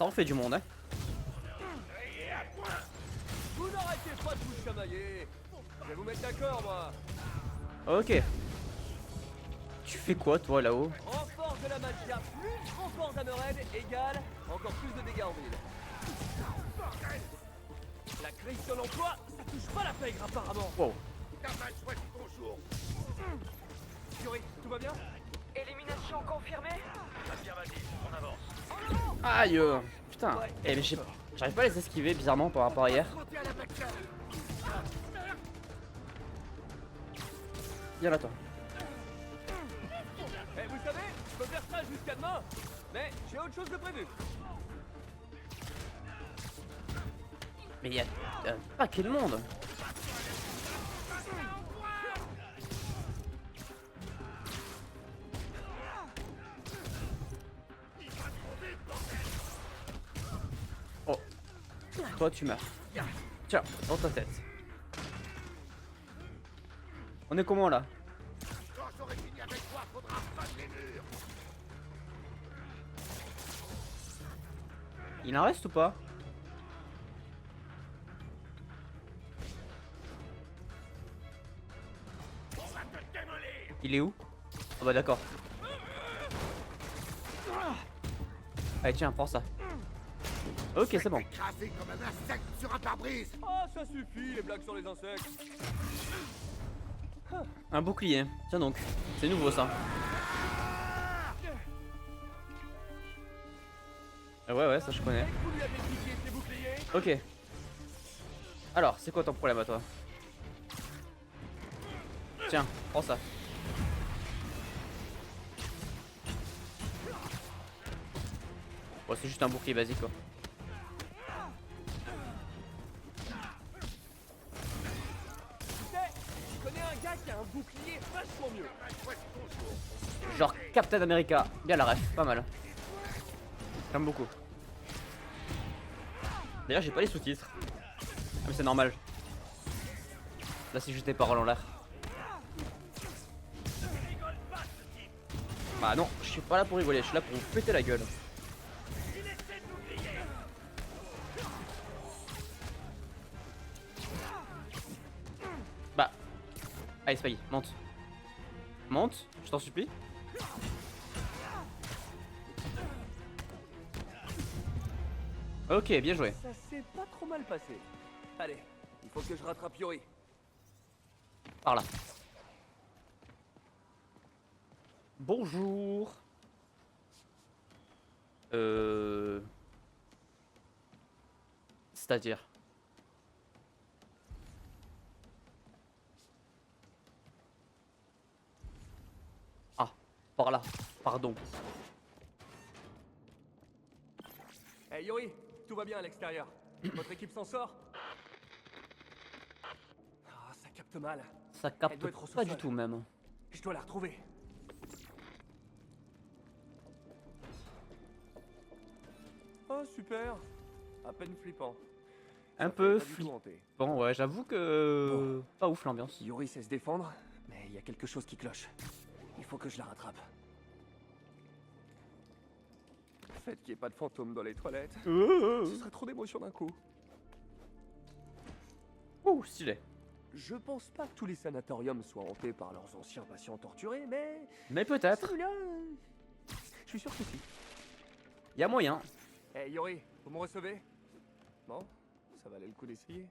Ça en fait du monde, hein. Vous n'arrêtez pas de vous chamailler. Je vais vous mettre d'accord, moi. Ok. Tu fais quoi, toi, là-haut? Renfort de la Magia plus renfort d'Hammerhead égale encore plus de dégâts en ville. La crise sur l'emploi, ça touche pas la pègre apparemment. Wow. Yuri, tout va bien? Élimination confirmée. Aïe. Putain. Eh, mais j'arrive pas à les esquiver, bizarrement, par rapport à hier. Viens là, toi. Eh, vous savez, je peux faire ça jusqu'à demain, mais j'ai autre chose de prévu. Mais il y a pas quel monde. Oh. Toi, tu meurs. Tiens, dans ta tête. On est comment là? Il en reste ou pas? Il est où? Ah bah d'accord. Allez tiens, prends ça. Ok, c'est bon. Ah, ça suffit, les blagues sur les insectes. Un bouclier. Tiens donc. C'est nouveau ça. Ah ouais, ça je connais. Vous lui avez piqué ses boucliers? Ok. Alors, c'est quoi ton problème à toi? Tiens, prends ça. Bon, c'est juste un bouclier basique quoi. Je connais un gars qui a un bouclier vachement mieux. Genre Captain America. Bien la ref, pas mal. J'aime beaucoup. D'ailleurs, j'ai pas les sous-titres. Ah, mais c'est normal. Là, c'est juste des paroles en l'air. Bah non, je suis pas là pour rigoler, je suis là pour vous péter la gueule. Bah. Allez, Spy, monte. Monte, je t'en supplie. Ok, bien joué. Ça s'est pas trop mal passé. Allez, il faut que je rattrape Yuri. Par là. Bonjour. C'est-à-dire. Ah, par là. Pardon. Hey Yuri, tout va bien à l'extérieur. Votre équipe s'en sort? Ah, ça capte mal. Ça Elle capte doit être au pas du sous-sol. tout même. Je dois la retrouver. Oh super. À peine flippant. Un Ça peu fait pas du tout hanté. flippant, ouais, j'avoue que... Pas ouf l'ambiance. Yuri sait se défendre, mais il y a quelque chose qui cloche. Il faut que je la rattrape. Le fait qu'il n'y ait pas de fantôme dans les toilettes, ce serait trop d'émotion d'un coup. Ouh, stylé. Je pense pas que tous les sanatoriums soient hantés par leurs anciens patients torturés, mais Mais peut-être. celui-là, je suis sûr que si. Y a moyen. Hey Yuri, vous me recevez? Bon, ça valait le coup d'essayer.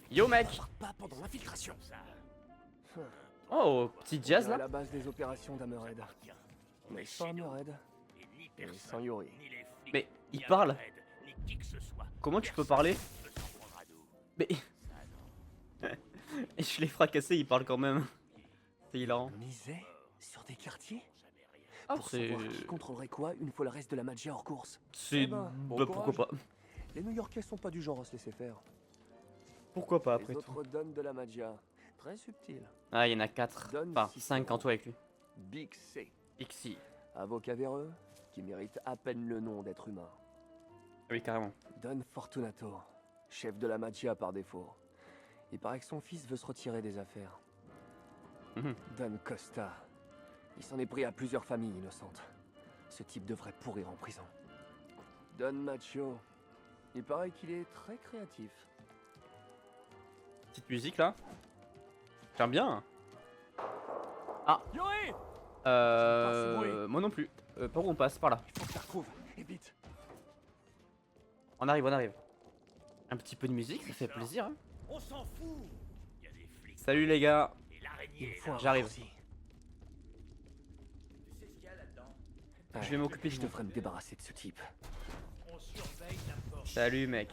Yo mec. Pas pendant l'infiltration. Oh, petit jazz À là. la base des opérations d'Hammerhead. Mais sans Hammerhead. Et sans Yuri. Mais il parle. Comment tu peux parler? Mais... Et je l'ai fracassé, il parle quand même. C'est hilarant. Misait sur des quartiers? Ah, Pour c'est... savoir qui contrôlerait quoi une fois le reste de la magie hors course. C'est... Eh ben, bon bah, pourquoi courage. pas. Les New-Yorkais sont pas du genre à se laisser faire. Pourquoi pas après Les tout. autres donnent de la magia. Très subtil. Ah, il y en a 4. Donne Enfin, si 5 en tout avec lui. Big C. Ixi. Avocat véreux qui mérite à peine le nom d'être humain. Oui, carrément. Don Fortunato, chef de la magia par défaut. Il paraît que son fils veut se retirer des affaires. Mhm. Don Costa, Il s'en est pris à plusieurs familles innocentes. Ce type devrait pourrir en prison. Don Macho. Il paraît qu'il est très créatif. Petite musique là. J'aime bien. Yuri! Moi non plus. Par où on passe? Par là. Il faut que je la retrouve. Et vite. On arrive, on arrive. Un petit peu de musique, ça fait plaisir. Hein. On s'en fout. Il y a des flics Salut les gars. et l'araignée. Il me faut un J'arrive. raccourci. Tu sais ce qu'il y a là-dedans? Je vais m'occuper Je de devrais me débarrasser de ce type. On surveille la porte. Salut mec.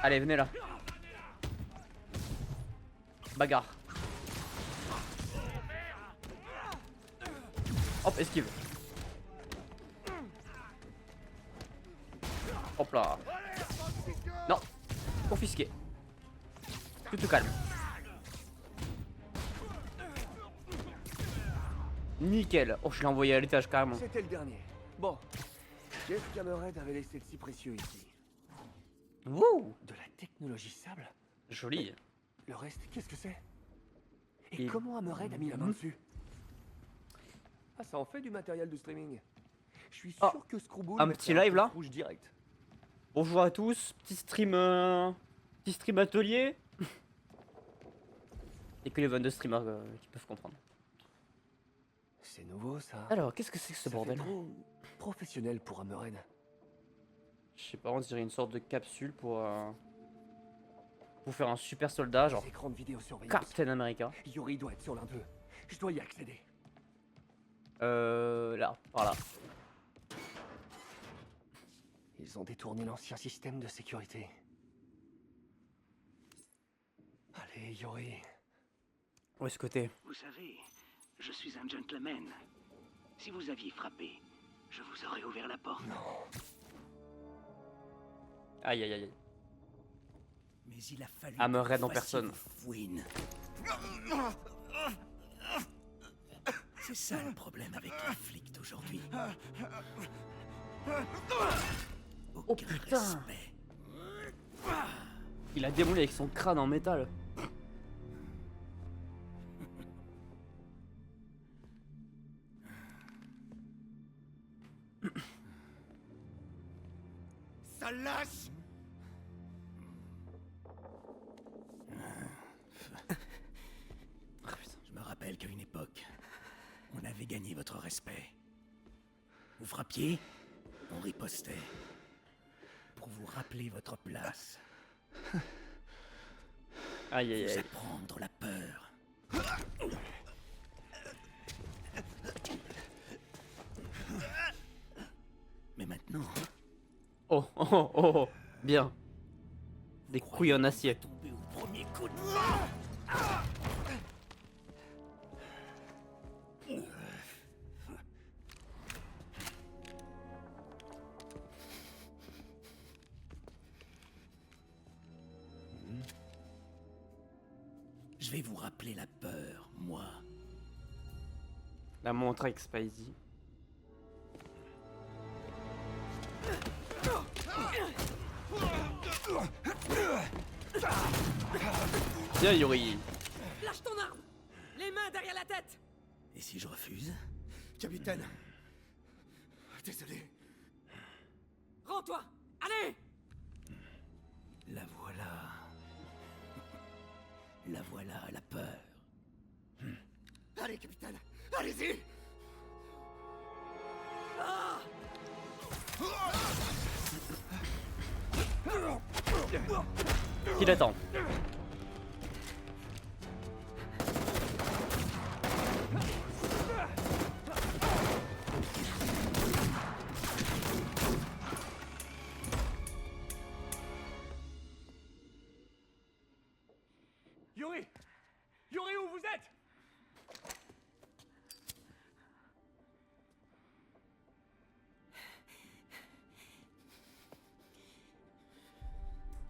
Allez, venez là. Bagarre. Hop, esquive. Hop là. Non. Confisqué. Tu te calmes. Nickel. Oh, je l'ai envoyé à l'étage carrément. C'était le dernier. Bon. Jeff Cameron avait laissé de si précieux ici. Wouh. De la technologie sable. Joli. Le reste, qu'est-ce que c'est? Et Et- comment Hammerhead a mis la main dessus? Ah, ça en fait du matériel de streaming. Je suis sûr Ah, que Screwball un mettrait petit live, pouce là rouge direct. Bonjour à tous. Petit stream atelier. Et que les 22 streamers qui peuvent comprendre. C'est nouveau ça. Alors, qu'est-ce que c'est que ce Ça fait bordel? trop professionnel pour Hammerhead. Je sais pas, on dirait une sorte de capsule pour faire un super soldat, genre Les écrans de vidéosurveillance. Captain America. Yuri doit être sur l'un d'eux. Je dois y accéder. Là, par là. Ils ont détourné l'ancien système de sécurité. Allez, Yuri. Où est-ce que t'es? Vous savez, je suis un gentleman. Si vous aviez frappé, je vous aurais ouvert la porte. Aïe aïe aïe. Mais il a fallu. Hammerhead que en vous personne. fassiez vos fouines. C'est ça le problème avec les flics d'aujourd'hui. Oh Aucun putain. respect. Il a démoli avec son crâne en métal. Ça lâche. Je me rappelle qu'à une époque, on avait gagné votre respect. Vous frappiez, on ripostait. Pour vous rappeler votre place, Aïe aïe vous aïe. apprendre la peur. Mais maintenant, Oh oh oh oh, oh. Bien. Des couilles en acier. tombez au premier coup de... Je vais vous rappeler la peur, moi. La montre avec Spidey. Tiens Yuri. Lâche ton arme! Les mains derrière la tête! Et si je refuse? Capitaine. Désolé. Rends-toi! Allez! La voilà. La voilà, la peur. Allez, capitaine. Allez-y. Qu'il attend. Yuri. Yuri, où vous êtes?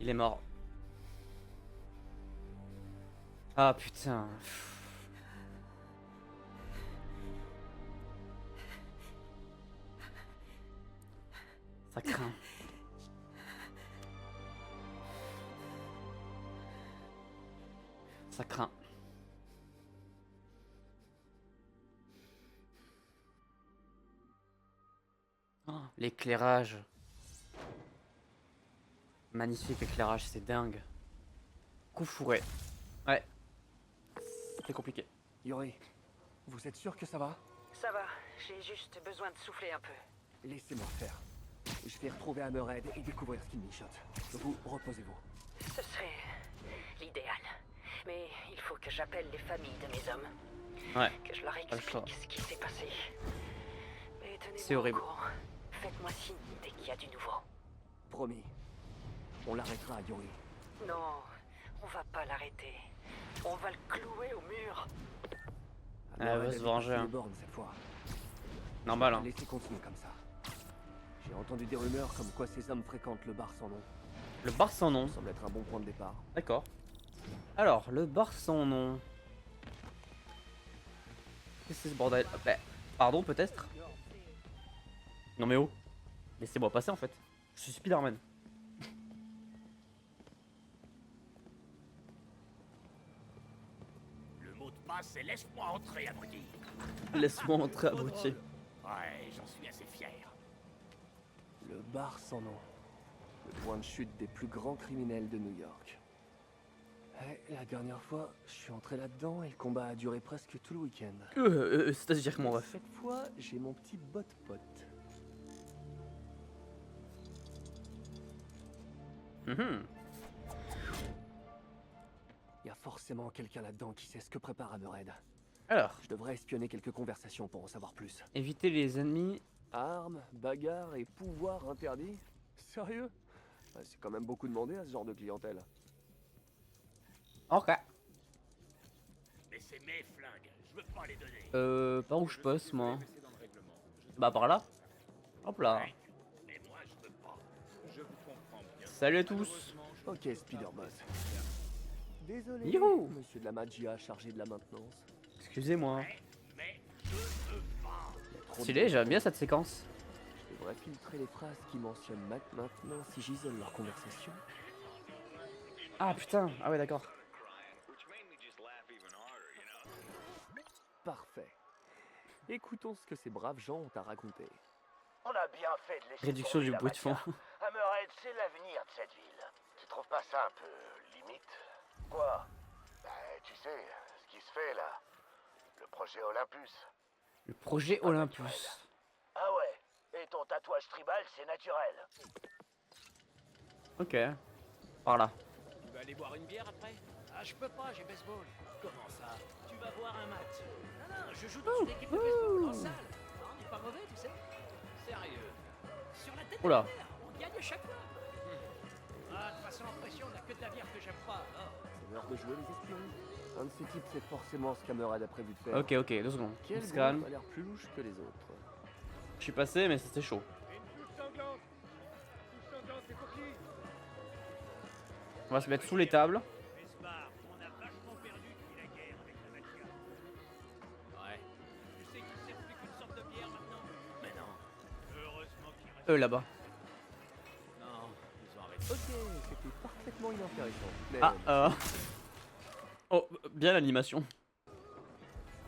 Il est mort. Ah putain. Ça craint. Ça craint. L'éclairage. Magnifique éclairage, c'est dingue. Coup fourré. Ouais. C'est compliqué. Yuri, vous êtes sûr que ça va? Ça va, j'ai juste besoin de souffler un peu. Laissez-moi faire. Je vais retrouver Hammerhead et découvrir ce qu'il mijote. Vous, reposez-vous. Ce serait l'idéal. Mais il faut que j'appelle les familles de mes hommes. Ouais. Que je leur le choix. explique ce qui s'est passé. Mais C'est tenez-moi au horrible. courant. Faites-moi signe dès qu'il y a du nouveau. Promis. On l'arrêtera, Yuri. Non, on va pas l'arrêter. On va le clouer au mur. Elle va Hammerhead se a venger, dépassé hein. les bornes cette fois. Normal, hein. Laissez continuer comme ça. J'ai entendu des rumeurs comme quoi ces hommes fréquentent le bar sans nom. Le bar sans nom. Ça semble être un bon point de départ. D'accord. Alors, le bar sans nom. Qu'est-ce que c'est ce bordel? Bah, pardon, peut-être? Non mais oh. Laissez-moi passer en fait. Je suis Spider-Man. Le mot de passe, c'est laisse-moi entrer, abruti. Laisse-moi entrer, abruti. Ouais, j'en suis assez fier. Le bar sans nom. Le point de chute des plus grands criminels de New York. La dernière fois, je suis entré là-dedans et le combat a duré presque tout le week-end. C'est-à-dire que mon ref. Cette fois, j'ai mon petit pote. Mhm. Il y a forcément quelqu'un là-dedans qui sait ce que prépare Hammerhead. Alors, Je devrais espionner quelques conversations pour en savoir plus. éviter les ennemis. Armes, bagarres et pouvoirs interdits? Sérieux? C'est quand même beaucoup demandé à ce genre de clientèle. Ok. Mais c'est mes flingues, je veux pas les donner. Par où je passe moi? Bah par là. Hop là. Mais moi, je veux pas. Salut à tous. Ok, Spider-Boss. Désolé, Youhou. monsieur de la magia chargé de la maintenance. Excusez-moi. Mais je veux pas. Il y a trop de Stylé, j'aime questions. bien cette séquence. Je devrais filtrer les phrases qui mentionnent maintenant si j'isole leur conversation. Ah putain, ah ouais d'accord. Parfait. Écoutons ce que ces braves gens ont à raconter. On a bien fait de laisser Réduction tomber du la bruit de fond. magia. Hammerhead, c'est l'avenir de cette ville. Tu trouves pas ça un peu limite? Quoi? Bah, tu sais, ce qui se fait là. Le projet Olympus. Le projet Pas Olympus. naturel. Ah ouais. Et ton tatouage tribal, c'est naturel. Ok. Par là. Tu vas aller boire une bière après? Ah, je peux pas, j'ai baseball. Comment ça? Tu vas voir un match. Non, je joue dans une équipe de baseball en salle. On n'est pas mauvais, tu sais. Sérieux. Sur la tête Oula. de la bière, on gagne chaque fois. Ah, de toute façon, en pression, on n'a que de la bière que j'aime pas. Oh. C'est l'heure de jouer les espions. Un de ces types sait forcément ce qu'Hammerhead a prévu de faire. Ok, ok, 2 secondes. Quel On se groupe calme. a l'air plus louche que les autres? Je suis passé, mais c'était chaud. On va se mettre sous les tables. Esbar, on a vachement perdu depuis la guerre avec la magia. Ouais. Tu sais qu'ils servent plus qu'une sorte de bière maintenant? Mais non. Heureusement qu'il reste. Là-bas. Non, ils ont arrêté. Ok, c'était parfaitement inintéressant. Mais Ah, Oh, bien l'animation.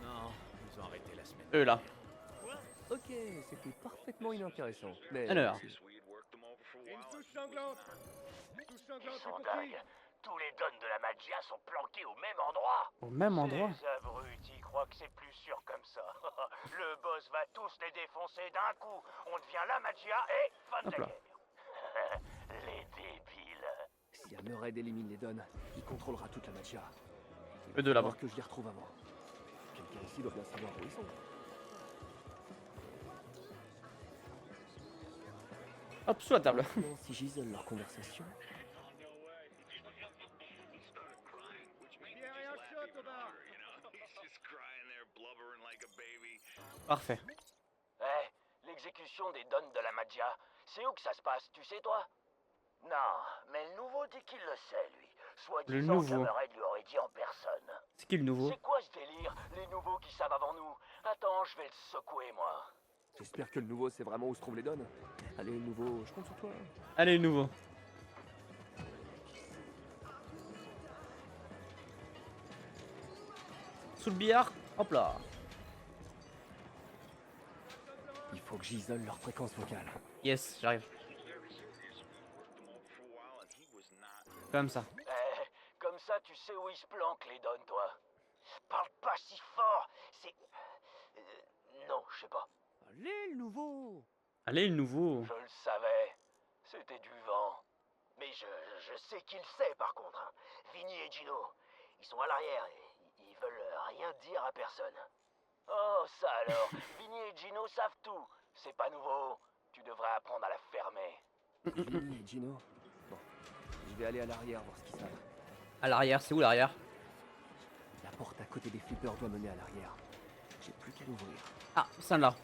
Non, ils ont arrêté la semaine. Là. ok, c'était parfaitement inintéressant. Mais Alors. Ils sont dingues. Tous les dons de la magia sont planqués au même endroit. Au même endroit. Ces abrutis croient que c'est plus sûr comme ça. Le boss va tous les défoncer d'un coup. On devient la magia et fin de Hop la là. guerre. Les débiles. si Hammerhead élimine les Dons, il contrôlera toute la magia. Eux deux là-bas. Alors que je les retrouve avant. Quelqu'un ici doit bien savoir où ils sont. Hop, sous la table. Maintenant, si j'isole leur conversation. Parfait. L'exécution des dons de la magia, c'est où que ça se passe, tu sais toi? Non, mais le nouveau dit qu'il le sait, lui. Soit Le disant nouveau. qu'Hammerhead lui aurait dit en personne. C'est qui le nouveau? C'est quoi ce délire? Les nouveaux qui savent avant nous? Attends, je vais le secouer, moi. J'espère que le nouveau sait vraiment où se trouvent les Dons. Allez, le nouveau, je compte sur toi. Allez, le nouveau. Sous le billard. Hop là. Il faut que j'isole leur fréquence vocale. Yes, j'arrive. Comme ça. Comme ça, tu sais où ils se planquent, les Dons, toi. Parle pas si fort, c'est... non, je sais pas. Allez, le nouveau. Allez, le nouveau. Je le savais. C'était du vent. Mais je sais qui le sait, par contre. Hein. Vinny et Gino. Ils sont à l'arrière et ils veulent rien dire à personne. Oh, ça alors. Vinny et Gino savent tout. C'est pas nouveau. Tu devrais apprendre à la fermer. Vinny et Gino. Bon, je vais aller à l'arrière voir ce qu'ils savent. À l'arrière, c'est où l'arrière? La porte à côté des flippers doit mener à l'arrière. J'ai plus qu'à l'ouvrir. Ah, celle-là.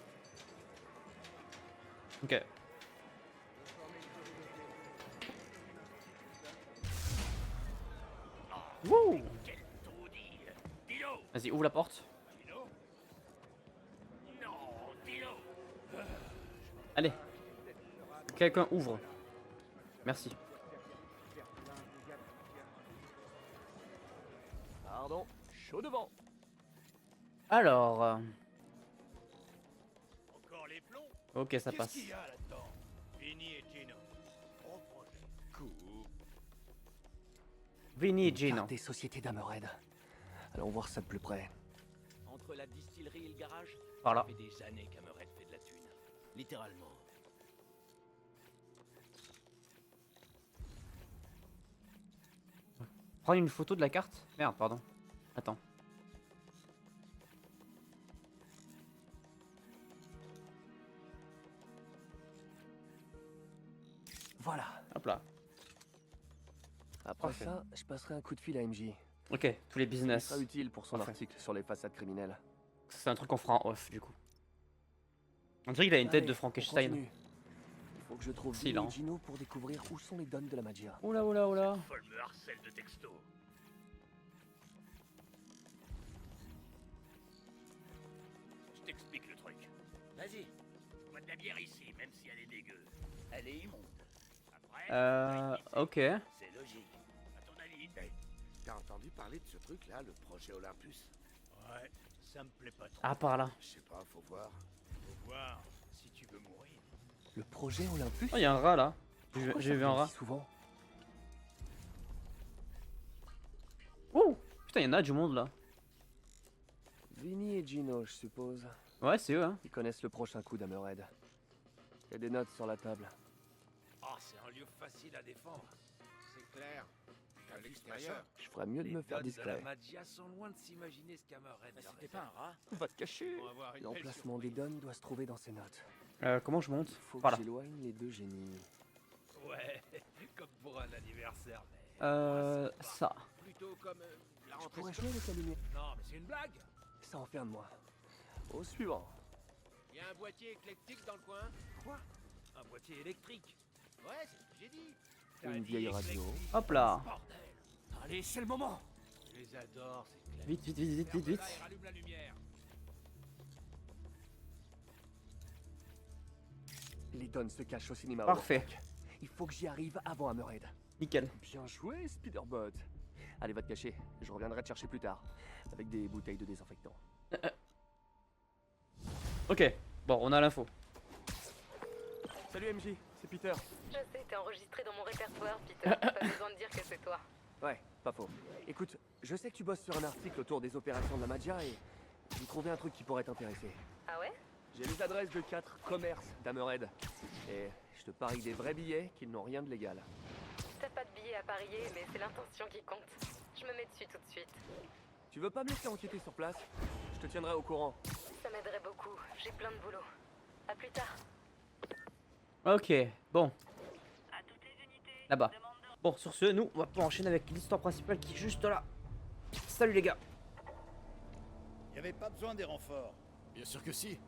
Ok. Wouh! Vas-y, ouvre la porte. Allez. Quelqu'un ouvre. Merci. Pardon, chaud devant. Alors. Encore les plombs? Ok, ça passe. Qu'est-ce qu'il y a là-dedans? Vinny et Gino. Gros projet. Cool. Vinny et Gino. Carte des sociétés d'Hammerhead. Allons voir ça de plus près. Entre la distillerie et le garage, Par là. ça fait des années qu'Hammerhead fait de la thune. Littéralement. Prendre une photo de la carte? Merde, pardon. Attends. Voilà. Hop là. Après Parfait. ça, je passerai un coup de fil à MJ. Ok, tous les Il business. sera utile pour son Parfait. article sur les façades criminelles. C'est un truc qu'on fera en off du coup. On dirait qu'il a une tête Allez, de on Frankenstein. continue. Il faut que je trouve Si, Vinny là, et hein. Gino pour découvrir où sont les Dons de la Magia. Oula oula oula. Folle me harcèle de texto. Je t'explique le truc. Vas-y. Bois de la bière ici, même si elle est dégueu. Elle est immonde. Après, Ok. c'est logique. À ton avis? Hey, t'as entendu parler de ce truc-là, le projet Olympus? Ouais, ça me plaît pas trop. Ah, par là. Je sais pas, faut voir. Faut voir si tu veux mourir. Le projet Olympus. Oh, il y a un rat là. Pourquoi J'ai ça vu un revient rat. si souvent. Ouh! Putain, il y en a du monde là. Vinny et Gino, je suppose. Ouais, c'est eux, hein. Ils connaissent le prochain coup d'Hammerhead. Il y a des notes sur la table. Oh, c'est un lieu facile à défendre. C'est clair. À l'extérieur. Je ferais mieux de me faire Les Dons de discret. la Magia sont loin de s'imaginer ce qu'Hammerhead leur C'était pas un rat. Va te cacher. Ils vont avoir une belle L'emplacement des surprise. Dons doit se trouver dans ces notes. Comment je monte? Faut Par que là. j'éloigne les deux génies. Ouais, comme pour un anniversaire, mais... Ça. Plutôt comme la Je rentrée pourrais scolaire. jouer avec la lumière. Non, mais c'est une blague. Ça en fait un de moi. Au suivant. Il y a un boîtier éclectique dans le coin. Quoi? Un boîtier électrique. Ouais, c'est ce que j'ai dit. T'as Une dit vieille radio. éclectique. Hop là. Bordel. Allez, c'est le moment. Je les adore, ces claviers. Vite, vite, vite, vite, vite, vite. Ferme-la et rallume la lumière. Les Dons se cachent au cinéma. Parfait. Overlook. Il faut que j'y arrive avant Hammerhead. Nickel. Bien joué, Spiderbot. Allez, va te cacher. Je reviendrai te chercher plus tard. Avec des bouteilles de désinfectant. Ok. Bon, on a l'info. Salut MJ, c'est Peter. Je sais, t'es enregistré dans mon répertoire, Peter. Pas besoin de dire que c'est toi. Ouais, pas faux. Écoute, je sais que tu bosses sur un article autour des opérations de la Magia et j'ai trouvé un truc qui pourrait t'intéresser. Ah ouais? J'ai les adresses de 4 commerces d'Hammerhead. Et je te parie des vrais billets qui n'ont rien de légal. T'as pas de billet à parier, mais c'est l'intention qui compte. Je me mets dessus tout de suite. Tu veux pas me laisser enquêter sur place? Je te tiendrai au courant. Ça m'aiderait beaucoup. J'ai plein de boulot. À plus tard. Ok, bon. Là-bas. Bon, sur ce, nous, on va pouvoir enchaîner avec l'histoire principale qui est juste là. Salut les gars. Y avait pas besoin des renforts. Bien sûr que si.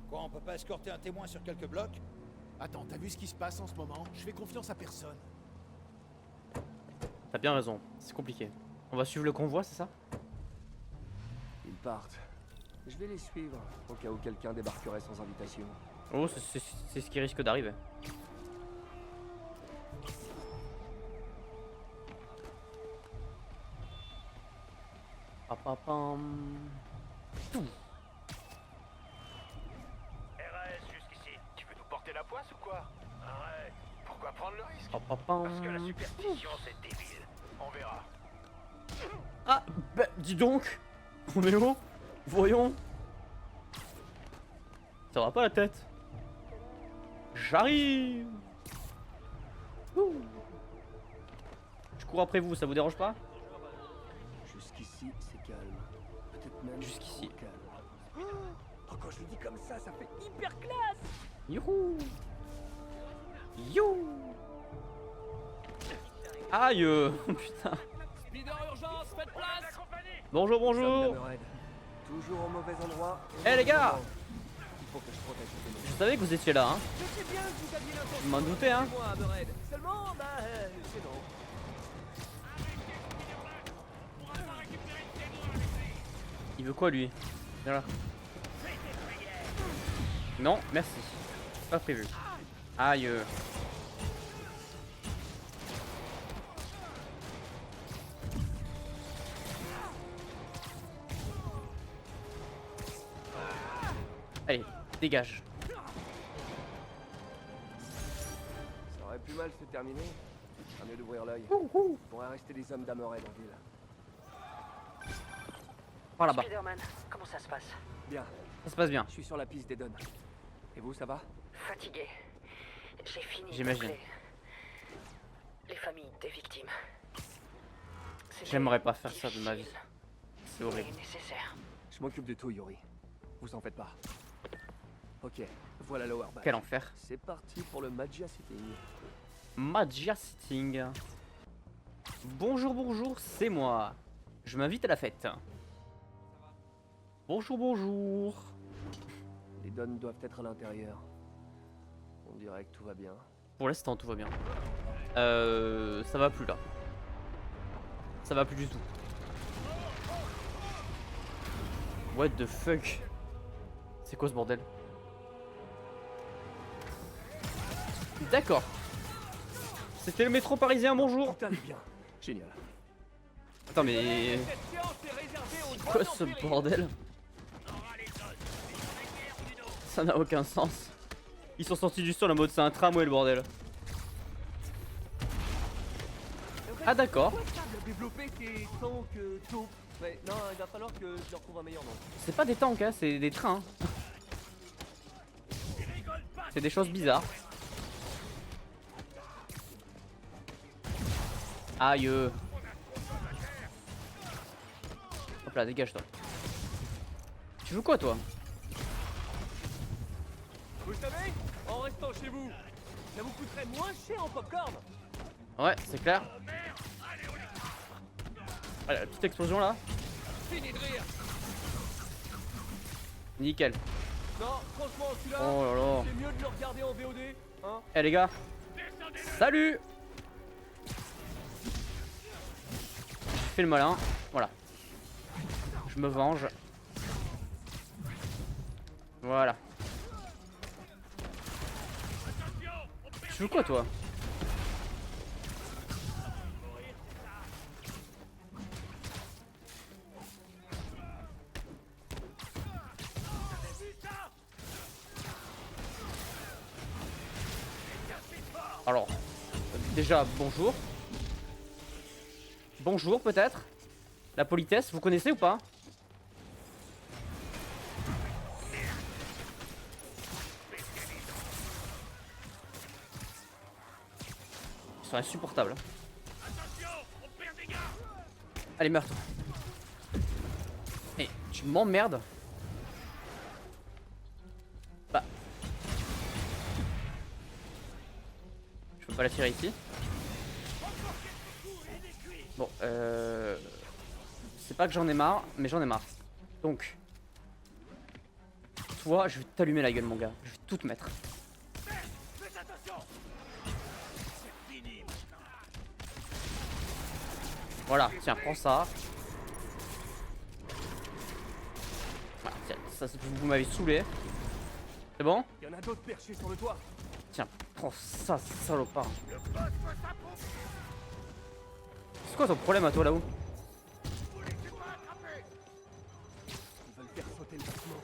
Quoi, on peut pas escorter un témoin sur quelques blocs? Attends, t'as vu ce qui se passe en ce moment? Je fais confiance à personne. T'as bien raison, c'est compliqué. On va suivre le convoi, c'est ça? Ils partent. Je vais les suivre, au cas où quelqu'un débarquerait sans invitation. Oh, c'est ce qui risque d'arriver. Papapam. RAS jusqu'ici. Tu veux nous porter la poisse ou quoi? Parce que la superstition, c'est débile. On verra. Ah, bah, dis donc. On est où? Voyons. Ça va pas la tête. J'arrive. Ouh. Je cours après vous, ça vous dérange pas? Jusqu'ici, c'est calme. Peut-être même Jusqu'ici. trop calme. Oh, quand je le dis comme ça fait hyper classe. Youhou. You. Aïe. Putain. Speeder urgence, faites place. Bonjour, Sam bonjour. Hammerhead, toujours au mauvais endroit. Eh, les gars. Il faut que je protège ce témoin. Je savais que vous étiez là, hein. Je sais bien que vous aviez l'intention. Je m'en doutais, hein. Moi, Hammerhead. Seulement, c'est non. Il veut quoi lui? Viens là. Non, merci. Pas prévu. Aïe. Allez, dégage. Ça aurait pu mal se terminer. À mieux d'ouvrir l'œil. Il pourrait rester des hommes d'Hammerhead en ville. Par là-bas. Spider-Man, comment ça se passe? Bien, Ça se passe bien. je suis sur la piste des Dons. Et vous, ça va? Fatigué. J'ai fini J'imagine. d'appeler les familles des victimes. C'était J'aimerais pas faire ça de ma vie. difficile, C'est horrible. mais nécessaire. Je m'occupe de tout, Yuri. Vous en faites pas. Ok, voilà Lower Back. Quel enfer. C'est parti pour le Magia Sitting. Magia Sitting. Bonjour, bonjour, c'est moi. Je m'invite à la fête. Bonjour, bonjour. Les Dons doivent être à l'intérieur. On dirait que tout va bien. Pour l'instant, tout va bien. Ça va plus là. Ça va plus du tout. What the fuck? C'est quoi ce bordel? D'accord. C'était le métro parisien, bonjour. Tout allait bien. Génial. Attends mais... Cette séance est réservée aux Quoi droits ce d'enfilés. bordel? Ça n'a aucun sens. Ils sont sortis du sol en mode c'est un tramway le bordel. Ah d'accord. Pourquoi ça de développer tes tanks taupes? Ouais, non, il va falloir que je leur trouve un meilleur nom. C'est pas des tanks hein, c'est des trains. C'est des choses bizarres. Aïe. Hop là, dégage toi. Tu veux quoi toi? Vous savez, en restant chez vous, ça vous coûterait moins cher en popcorn. Ouais, c'est clair. Allez, la petite explosion là. Fini de rire. Nickel. Non, franchement, celui-là, Oh là là. c'est mieux de le regarder en VOD, hein. Eh les gars. Salut. Je fais le malin. Voilà. Je me venge. Voilà. Tu veux quoi toi? Alors, déjà bonjour. Bonjour peut-être. La politesse, vous connaissez ou pas? Ils sont insupportables. Allez, meurs toi. Eh, tu m'emmerdes. Bah. Je peux pas la tirer ici. Bon, c'est pas que j'en ai marre, mais j'en ai marre. Donc, toi, je vais t'allumer la gueule, mon gars. Je vais tout te mettre. Voilà, tiens, prends ça. Voilà, tiens, ça, vous m'avez saoulé. C'est bon? Il y en a d'autres perchés sur le toit. Tiens, prends ça, salopard. C'est quoi ton problème à toi là-haut? Ils veulent faire sauter le bâtiment.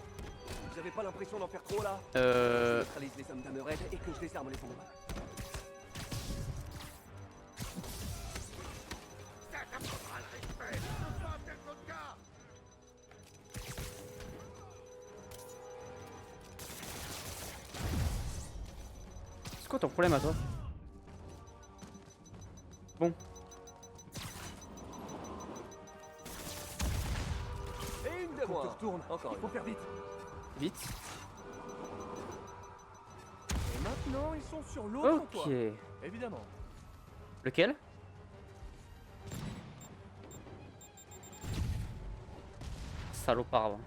Vous avez pas l'impression d'en faire trop là? Je neutralise les hommes d'Hammerhead et que je désarme les bombes. quoi ton problème à toi? Bon. Et une de Faut moi. que tu retournes. Encore Il faut faire vite. Vite. Et maintenant, ils sont sur l'autre Ok. toit. Évidemment. Lequel? Salopard.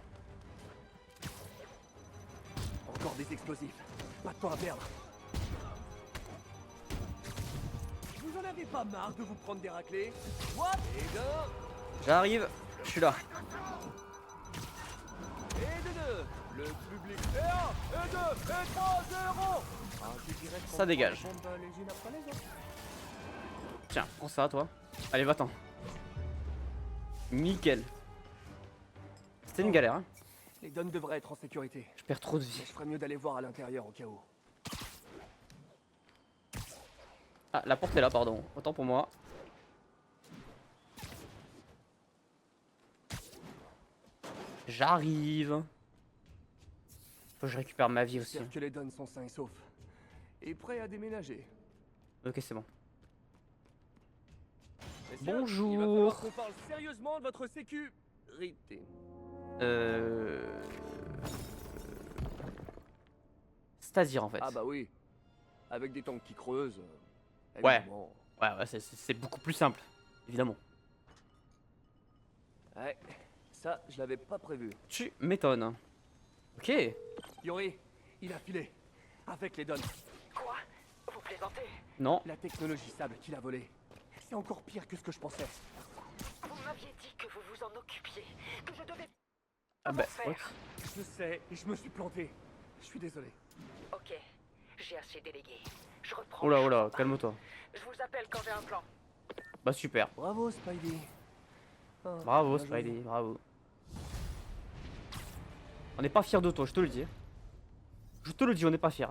Encore des explosifs. Pas de temps à perdre. Vous en avez pas marre de vous prendre des raclés? What? Et d'un, J'arrive. Je suis là. et de deux. Le public. Et un, et deux, et trois, zéro. Ah, je dirais qu'on Ça dégage. prend les bombes les unes après les autres. Tiens, prends ça toi. Allez, va-t'en. Nickel. C'était une galère, hein. Les Dons devraient être en sécurité. Je perds trop de Mais vie. je ferais mieux d'aller voir à l'intérieur au cas où. Ah, la porte est là, pardon. Autant pour moi. J'arrive. Faut que je récupère ma vie aussi. J'espère que les Dons sont sains et saufs. Et prêts à déménager. Ok, c'est bon. Messieurs, Bonjour. Il va falloir qu'on parle sérieusement de votre sécurité. C'est-à-dire en fait. Ah bah oui. Avec des tanks qui creusent. Ouais. évidemment. Ouais, c'est beaucoup plus simple. Évidemment. Ouais. Ça, je l'avais pas prévu. Tu m'étonnes. Ok. Yori, il a filé. Avec les Dons. Quoi? Vous plaisantez? Non. La technologie sable qu'il a volée. C'est encore pire que ce que je pensais. Vous m'aviez dit que vous vous en occupiez, que je devais Ah bah, faire. what? Je sais, et je me suis planté. Je suis désolé. Ok, j'ai assez délégué. Je reprends. Oh là, les oh là, choses en main. calme-toi. Je vous appelle quand j'ai un plan. Bah super. Bravo, Spidey. Ah, Bravo bien joué. Spidey, bravo. On n'est pas fiers de toi, je te le dis. Je te le dis, on n'est pas fiers.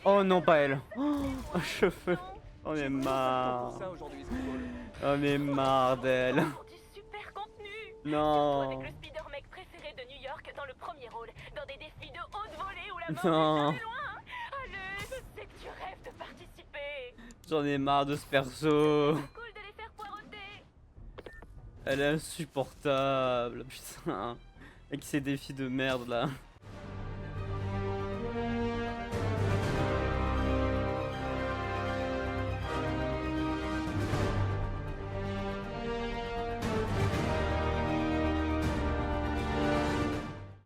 Oh non, pas elle. Oh, cheveux. On est marre. Pour ça aujourd'hui, Skull. On est marre d'elle. Pour du super contenu. Surtout Non. avec le Spider-Mec préféré de New York dans le premier rôle, dans des défis de haute volée où la mort Non. est jamais loin. Allez, je sais que tu rêves de participer. J'en ai marre de ce perso. Cool de les faire poireauter. Elle est insupportable. Putain. Avec ses défis de merde là.